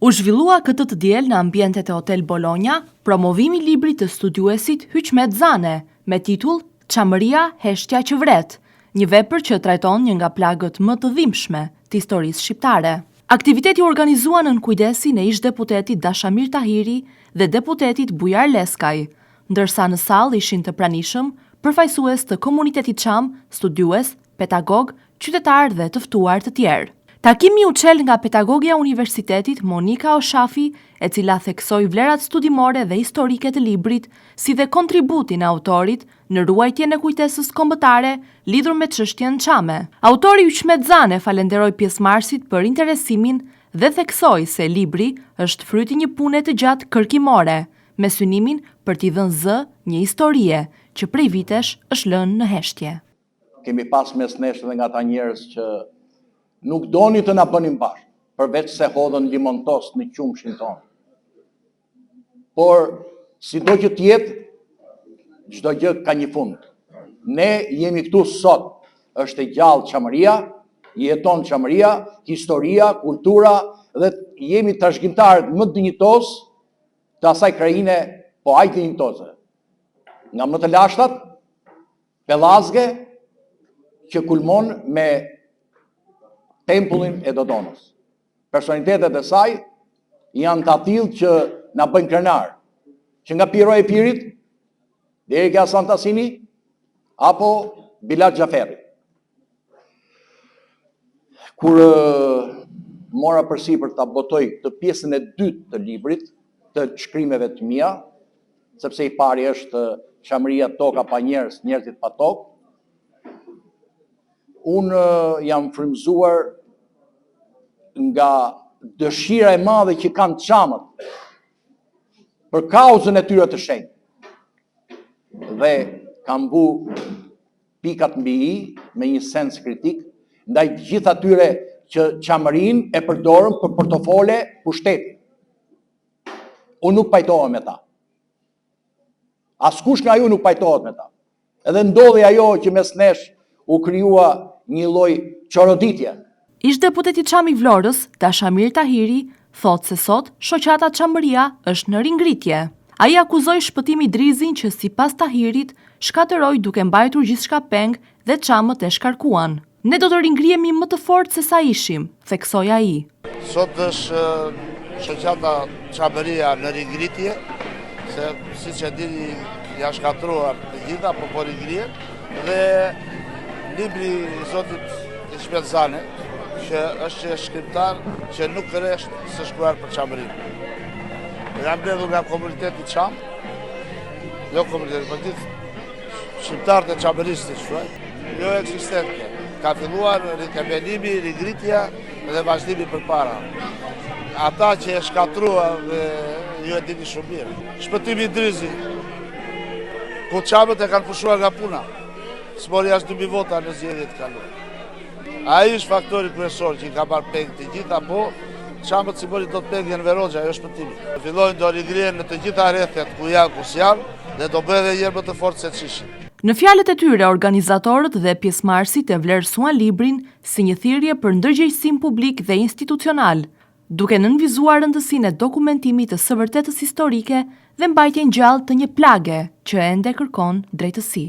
U zhvillua këtë të diel në ambientet e Hotel Bologna promovimi i librit të studiuesit Hyçmet Zane me titull Çamëria heshtja që vret, një vepër që trajton një nga plagët më të dhimbshme të historisë shqiptare. Aktiviteti u organizua nën kujdesin e ish-deputetit Dashamir Tahiri dhe deputetit Bujar Leskaj, ndërsa në sallë ishin të pranishëm përfaqësues të komunitetit çam, studiues, pedagog, qytetar dhe të ftuar të tjerë. Takimi u çel nga pedagogja e universitetit Monika Oshafi, e cila theksoi vlerat studimore dhe historike të librit, si dhe kontributin e autorit në ruajtjen e kujtesës kombëtare lidhur me çështjen çame. Autori Hyçmet Zane falenderoi pjesëmarrësit për interesimin dhe theksoi se libri është fryti një pune të gjatë kërkimore, me synimin për t'i dhënë zë një historie që prej vitesh është lënë në heshtje. Kemi pas mes nesh edhe nga ta njerëz që nuk doni të na bënim bashkë, përveç se hodhën limontos në qumshin tonë. Por, si do që tjetë, çdo gjë ka një fund. Ne jemi këtu sot, është e gjallë çamëria, jeton çamëria, historia, kultura, dhe jemi trashëgimtarët më dinjitos të asaj krajine, po aq dinjitose. Nga më të lashtat, Pellazge, që kulmon me tempullin e Dodonës. Personalitetet e saj janë të atill që na bëjnë krenar, që nga Piro e Pirit, deri ke Hasan Tasini, apo Bilal Xhaferi. Kur mora përsipër ta botoj këtë pjesën e dytë të librit, të shkrimeve të mia, sepse i pari është Çamëria toka pa njerëz, njerëzit pa tokë, unë jam frymëzuar nga dëshira e madhe që kanë çamët për kauzën e tyre të shenjtë. Dhe kam bu pikat mbi i me një sens kritik ndaj të gjithë atyre që çamërinë e përdorën për portofole pushteti. Unë nuk pajtohem me ta. Askush nga ju nuk pajtohet me ta. Edhe ndodhi ajo që mes nesh u krijua një lloj çoroditje. Ish-deputeti çam i Vlorës, Dashamir Tahiri, thotë se sot shoqata Çamëria është në ringritje. Ai akuzoi Shpëtimi Drizin që sipas Tahirit shkatëroi duke mbajtur gjithçka peng dhe çamët e shkarkuan. Ne do të ringrihemi më të fortë se sa ishim, theksoi ai. Sot është shoqata Çamëria në ringritje, se siç e dini ja shkatruar të gjitha, po ringrihen, dhe libri i zotit Hyçmet Zane, që është shkrimtar që nuk rresht së shkruar për Çamërinë. Jam mbledhur nga komuniteti çam, jo komuniteti, por gjithë shqiptarët e Çamërisë të shkruaj, jo eksistente. Ka filluar rikebelimi, rigritja dhe vazhdimi përpara. Ata që e shkatruan dhe ju e dini shumë mirë. Shpëtimi Drizi, ku çamët e kanë pushuar nga puna, s'mori as 2000 vota në zgjedhjet e kaluara. Ai është faktori kryesor që i ka marrë peng të gjitha, po çamët si mori dot pengën Verogja, ajo shpëtimi. Fillojnë do rigrihen në të gjitha rrethet ku janë, dhe do bëhe dhe herë më të fortë se ç'ishin. Në fjalët e tyre, organizatorët dhe pjesëmarrësit e vlerësuan librin si një thirrje për ndërgjegjësim publik dhe institucional, duke nënvizuar rëndësinë e dokumentimit të së vërtetës historike dhe mbajtjen gjallë të një plage që ende kërkon drejtësi.